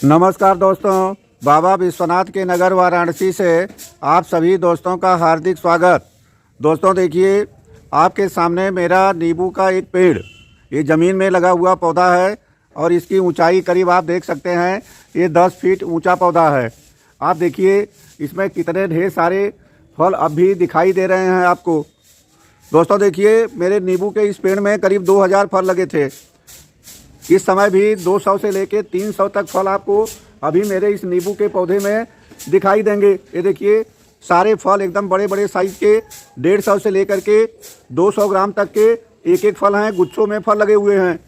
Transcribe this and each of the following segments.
नमस्कार दोस्तों, बाबा विश्वनाथ के नगर वाराणसी से आप सभी दोस्तों का हार्दिक स्वागत। दोस्तों देखिए, आपके सामने मेरा नींबू का एक पेड़ ये ज़मीन में लगा हुआ पौधा है और इसकी ऊंचाई करीब आप देख सकते हैं, ये 10 फीट ऊंचा पौधा है। आप देखिए इसमें कितने ढेर सारे फल अब भी दिखाई दे रहे हैं आपको। दोस्तों देखिए, मेरे नींबू के इस पेड़ में करीब 2000 फल लगे थे। इस समय भी 200 से लेके 300 तक फल आपको अभी मेरे इस नींबू के पौधे में दिखाई देंगे। ये देखिए, सारे फल एकदम बड़े बड़े साइज़ के 150 से लेकर के 200 ग्राम तक के एक एक फल हैं। गुच्छों में फल लगे हुए हैं।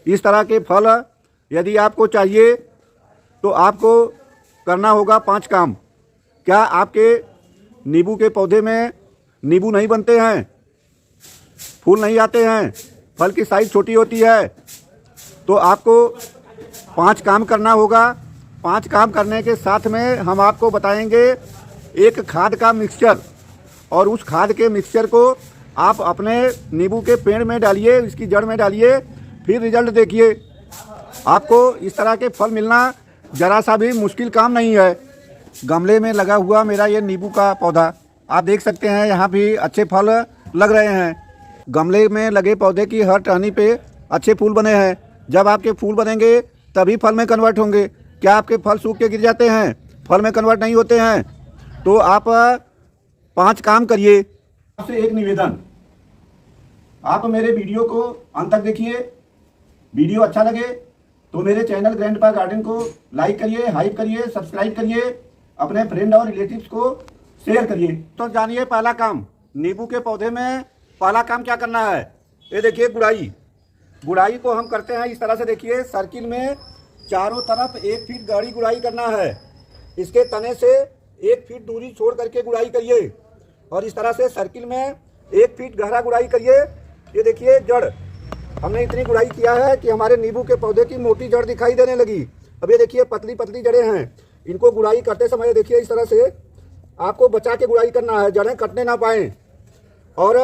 इस तरह के फल यदि आपको चाहिए तो आपको करना होगा 5 काम। क्या आपके नींबू के पौधे में नींबू नहीं बनते हैं, फूल नहीं आते हैं, फल की साइज़ छोटी होती है, तो आपको 5 काम करना होगा। 5 काम करने के साथ में हम आपको बताएंगे एक खाद का मिक्सचर, और उस खाद के मिक्सचर को आप अपने नींबू के पेड़ में डालिए, इसकी जड़ में डालिए, फिर रिजल्ट देखिए। आपको इस तरह के फल मिलना ज़रा सा भी मुश्किल काम नहीं है। गमले में लगा हुआ मेरा ये नींबू का पौधा आप देख सकते हैं, यहाँ भी अच्छे फल लग रहे हैं। गमले में लगे पौधे की हर टहनी पे अच्छे फूल बने हैं। जब आपके फूल बनेंगे तभी फल में कन्वर्ट होंगे। क्या आपके फल सूख के गिर जाते हैं, फल में कन्वर्ट नहीं होते हैं? तो आप 5 काम करिए। आपसे एक निवेदन, आप मेरे वीडियो को अंत तक देखिए। वीडियो अच्छा लगे तो मेरे चैनल ग्रैंडपा गार्डन को लाइक करिए, हाइप करिए, सब्सक्राइब करिए, अपने फ्रेंड और रिलेटिव्स को शेयर करिए। तो जानिए पहला काम, नींबू के पौधे में पहला काम क्या करना है। ये देखिए, गुड़ाई को हम करते हैं इस तरह से। देखिए, सर्किल में चारों तरफ 1 फीट गहरी गुड़ाई करना है। इसके तने से 1 फीट दूरी छोड़ करके गुड़ाई करिए, और इस तरह से सर्किल में 1 फीट गहरा गुड़ाई करिए। ये देखिए, जड़ हमने इतनी गुड़ाई किया है कि हमारे नींबू के पौधे की मोटी जड़ दिखाई देने लगी। अब ये देखिए, पतली पतली जड़ें हैं। इनको गुड़ाई करते समय देखिए इस तरह से आपको बचा के गुड़ाई करना है, जड़ें कटने ना पाएँ। और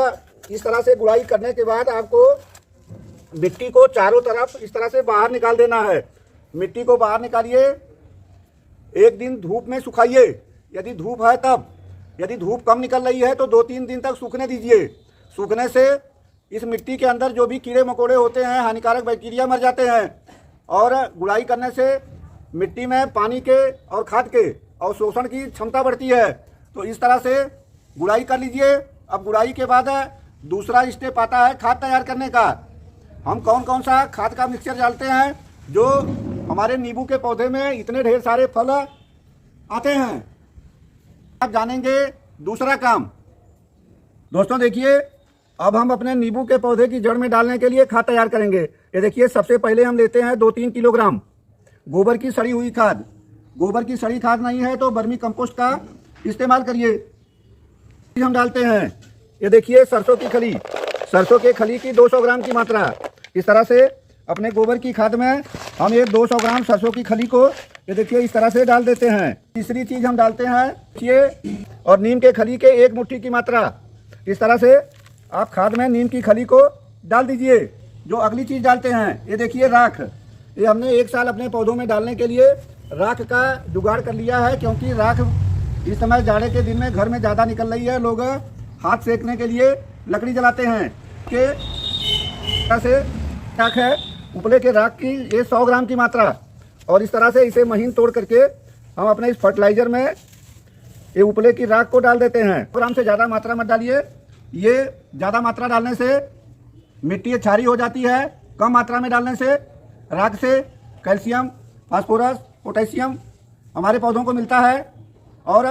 इस तरह से गुड़ाई करने के बाद आपको मिट्टी को चारों तरफ इस तरह से बाहर निकाल देना है। मिट्टी को बाहर निकालिए, 1 दिन धूप में सुखाइए यदि धूप है तब। यदि धूप कम निकल रही है तो 2-3 दिन तक सूखने दीजिए। सूखने से इस मिट्टी के अंदर जो भी कीड़े मकोड़े होते हैं, हानिकारक बैक्टीरिया मर जाते हैं, और गुड़ाई करने से मिट्टी में पानी के और खाद के अवशोषण की क्षमता बढ़ती है। तो इस तरह से गुड़ाई कर लीजिए। अब गुड़ाई के बाद दूसरा स्टेप आता है खाद तैयार करने का। हम कौन कौन सा खाद का मिक्सचर डालते हैं जो हमारे नींबू के पौधे में इतने ढेर सारे फल आते हैं, आप जानेंगे। दूसरा काम दोस्तों देखिए, अब हम अपने नींबू के पौधे की जड़ में डालने के लिए खाद तैयार करेंगे। ये देखिए, सबसे पहले हम लेते हैं 2-3 किलोग्राम गोबर की सड़ी हुई खाद। गोबर की सड़ी खाद नहीं है तो वर्मी कंपोस्ट का इस्तेमाल करिए। हम डालते हैं, ये देखिए, सरसों की खली। सरसों के खली की 200 ग्राम की मात्रा। इस तरह से अपने गोबर की खाद में हम ये 200 ग्राम सरसों की खली को ये देखिए इस तरह से डाल देते हैं। तीसरी चीज़ हम डालते हैं ये, और नीम के खली के 1 मुट्ठी की मात्रा। इस तरह से आप खाद में नीम की खली को डाल दीजिए। जो अगली चीज़ डालते हैं, ये देखिए, राख। ये हमने 1 साल अपने पौधों में डालने के लिए राख का जुगाड़ कर लिया है, क्योंकि राख इस समय जाड़े के दिन में घर में ज़्यादा निकल रही है। लोग हाथ सेकने के लिए लकड़ी जलाते हैं। के से राख है, उपले के राख की ये 100 ग्राम की मात्रा, और इस तरह से इसे महीन तोड़ करके हम अपने इस फर्टिलाइजर में ये उपले की राख को डाल देते हैं। ग्राम से ज़्यादा मात्रा मत डालिए। ये ज़्यादा मात्रा डालने से मिट्टी क्षारीय हो जाती है। कम मात्रा में डालने से राख से कैल्शियम, फास्फोरस, पोटेशियम हमारे पौधों को मिलता है, और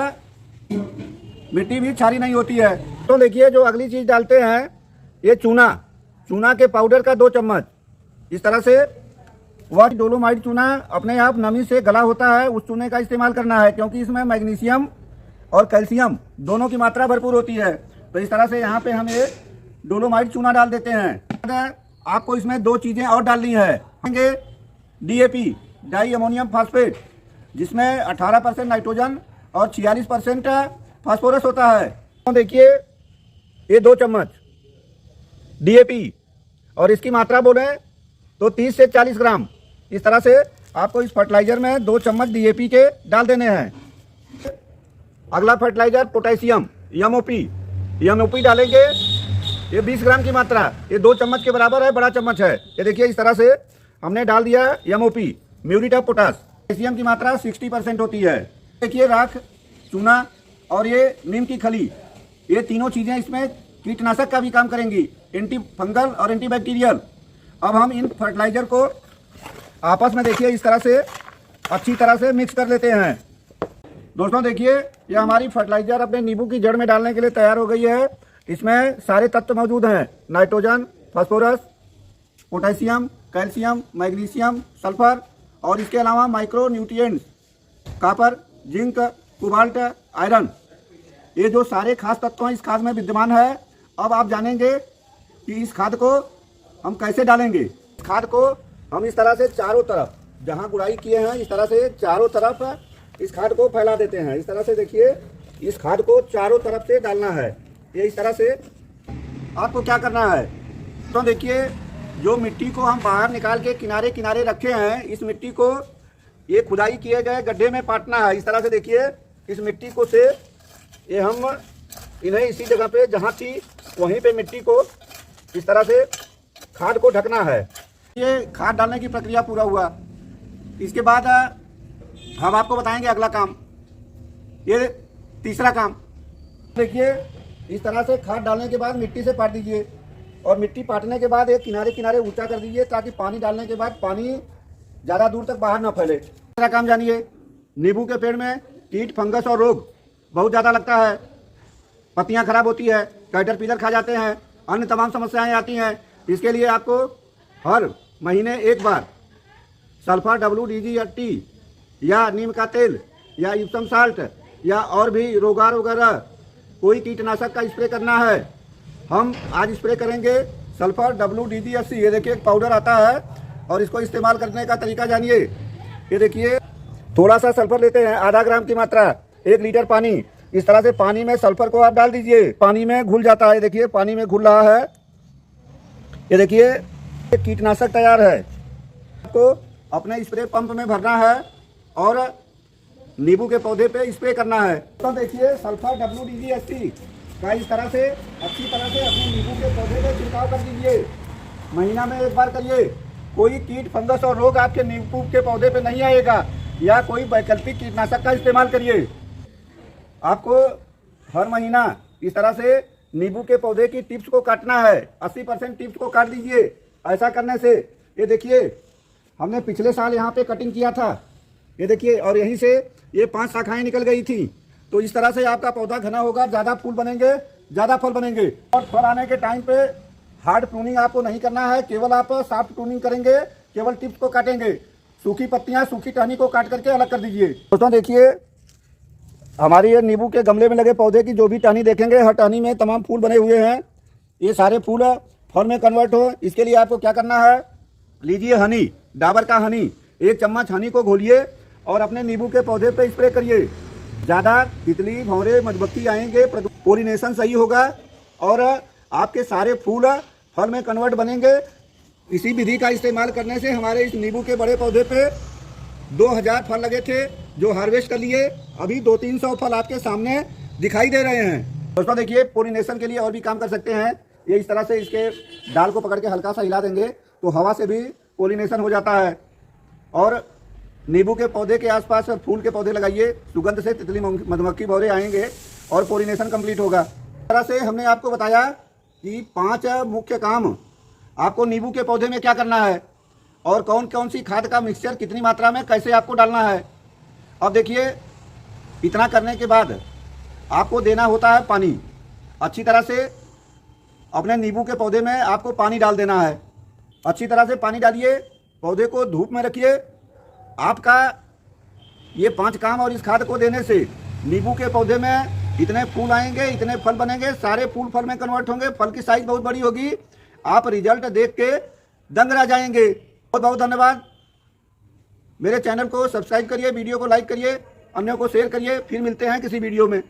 मिट्टी भी क्षारीय नहीं होती है। तो देखिए, जो अगली चीज़ डालते हैं, ये चूना के पाउडर का 2 चम्मच। इस तरह से वह डोलोमाइट चूना अपने आप नमी से गला होता है, उस चूने का इस्तेमाल करना है, क्योंकि इसमें मैग्नीशियम और कैल्शियम दोनों की मात्रा भरपूर होती है। तो इस तरह से यहाँ पे हम ये डोलोमाइट चूना डाल देते हैं। आपको इसमें 2 चीज़ें और डालनी है। DAP, डाई अमोनियम फास्फेट, जिसमें 18% नाइट्रोजन और 46% फास्फोरस होता है। तो देखिए, ये 2 चम्मच DAP, और इसकी मात्रा बोले तो 30 से 40 ग्राम। इस तरह से आपको इस फर्टिलाइजर में 2 चम्मच DAP के डाल देने हैं। अगला फर्टिलाइजर पोटेशियम MOP डालेंगे। ये 20 ग्राम की मात्रा, ये 2 चम्मच के बराबर है, बड़ा चम्मच है। ये देखिए इस तरह से हमने डाल दिया MOP muriate of potash. Potassium की मात्रा 60% होती है। देखिए राख, चूना और ये नीम की खली, ये तीनों चीज़ें इसमें कीटनाशक का भी काम करेंगी, एंटी फंगल और एंटी बैक्टीरियल। अब हम इन फर्टिलाइजर को आपस में देखिए इस तरह से अच्छी तरह से मिक्स कर लेते हैं। दोस्तों देखिए ये हमारी फर्टिलाइजर अपने नींबू की जड़ में डालने के लिए तैयार हो गई है। इसमें सारे तत्व मौजूद हैं, nitrogen, phosphorus, potassium, calcium, magnesium, sulphur और इसके अलावा micro nutrients, copper, zinc, cobalt, iron, ये जो सारे खास तत्व हैं इस खाद में विद्यमान है। अब आप जानेंगे कि इस खाद को हम कैसे डालेंगे। इस खाद को हम इस तरह से चारों तरफ, जहाँ गुड़ाई किए हैं इस तरह से चारों तरफ इस खाद को फैला देते हैं। इस तरह से देखिए इस खाद को चारों तरफ से डालना है। ये इस तरह से आपको क्या करना है, तो देखिए जो मिट्टी को हम बाहर निकाल के किनारे किनारे रखे हैं, इस मिट्टी को ये खुदाई किए गए गड्ढे में पाटना है। इस तरह से देखिए इस मिट्टी को से ये हम इन्हें इसी जगह पे जहाँ थी वहीं पे मिट्टी को इस तरह से खाद को ढकना है। ये खाद डालने की प्रक्रिया पूरा हुआ। इसके बाद हम आपको बताएंगे अगला काम, ये तीसरा काम। देखिए इस तरह से खाद डालने के बाद मिट्टी से पाट दीजिए और मिट्टी पाटने के बाद एक किनारे किनारे ऊंचा कर दीजिए ताकि पानी डालने के बाद पानी ज़्यादा दूर तक बाहर ना फैले। तीसरा काम जानिए, नींबू के पेड़ में कीट, फंगस और रोग बहुत ज़्यादा लगता है, पत्तियां खराब होती है, कैटरपिलर खा जाते हैं, अन्य तमाम समस्याएं आती हैं। इसके लिए आपको हर महीने एक बार सल्फर WDGT या नीम का तेल या इप्सम साल्ट या और भी रोगार वगैरह कोई कीटनाशक का स्प्रे करना है। हम आज स्प्रे करेंगे सल्फर WDGSC। ये देखिए एक पाउडर आता है और इसको इस्तेमाल करने का तरीका जानिए। ये देखिए थोड़ा सा सल्फर लेते हैं, आधा ग्राम की मात्रा, 1 लीटर पानी। इस तरह से पानी में सल्फर को आप डाल दीजिए, पानी में घुल जाता है। देखिए पानी में घुल रहा है। ये देखिए कीटनाशक तैयार है। आपको अपने स्प्रे पंप में भरना है और नींबू के पौधे पे स्प्रे करना है। तो देखिए सल्फर WDGST का इस तरह से अच्छी तरह से अपने नींबू के पौधे पे छिड़काव कर दीजिए। महीना में एक बार करिए। कोई कीट, फंगस और रोग आपके नींबू के पौधे पे नहीं आएगा। या कोई वैकल्पिक कीटनाशक का इस्तेमाल करिए। आपको हर महीना इस तरह से नींबू के पौधे की टिप्स को काटना है। 80% टिप्स को काट दीजिए। ऐसा करने से ये देखिए हमने पिछले साल यहाँ पे कटिंग किया था, ये देखिए, और यहीं से ये 5 शाखाएं निकल गई थी। तो इस तरह से आपका पौधा घना होगा, ज़्यादा फूल बनेंगे, ज़्यादा फल बनेंगे। और फल आने के टाइम पे हार्ड प्रूनिंग आपको नहीं करना है, केवल आप सॉफ्ट प्रूनिंग करेंगे, केवल टिप्स को काटेंगे। सूखी पत्तियाँ, सूखी टहनी को काट करके अलग कर दीजिए। दोस्तों देखिए हमारी ये नींबू के गमले में लगे पौधे की जो भी टहनी देखेंगे, हर टहनी में तमाम फूल बने हुए हैं। ये सारे फूल फल में कन्वर्ट हो, इसके लिए आपको क्या करना है, लीजिए हनी, डाबर का हनी, 1 चम्मच हनी को घोलिए और अपने नींबू के पौधे पे स्प्रे करिए। ज़्यादा तितली, भंवरे, मधुमक्खी आएंगे, पोलिनेशन सही होगा और आपके सारे फूल फल में कन्वर्ट बनेंगे। इसी विधि का इस्तेमाल करने से हमारे इस नींबू के बड़े पौधे पे 2000 फल लगे थे जो हार्वेस्ट कर लिए। अभी 200-300 फल आपके सामने दिखाई दे रहे हैं। दोस्तों देखिए पोलिनेशन के लिए और भी काम कर सकते हैं। ये इस तरह से इसके डाल को पकड़ के हल्का सा हिला देंगे तो हवा से भी पोलिनेशन हो जाता है। और नींबू के पौधे के आसपास फूल के पौधे लगाइए, सुगंध से तितली, मधुमक्खी, भौरे आएंगे और पोलिनेशन कंप्लीट होगा। इस तरह से हमने आपको बताया कि 5 मुख्य काम आपको नींबू के पौधे में क्या करना है और कौन कौन सी खाद का मिक्सचर कितनी मात्रा में कैसे आपको डालना है। अब देखिए इतना करने के बाद आपको देना होता है पानी। अच्छी तरह से अपने नींबू के पौधे में आपको पानी डाल देना है। अच्छी तरह से पानी डालिए, पौधे को धूप में रखिए। आपका ये 5 काम और इस खाद को देने से नींबू के पौधे में इतने फूल आएंगे, इतने फल बनेंगे, सारे फूल फल में कन्वर्ट होंगे, फल की साइज बहुत बड़ी होगी। आप रिजल्ट देख के दंग रह जाएंगे। बहुत बहुत धन्यवाद। मेरे चैनल को सब्सक्राइब करिए, वीडियो को लाइक करिए, अन्यों को शेयर करिए। फिर मिलते हैं किसी वीडियो में।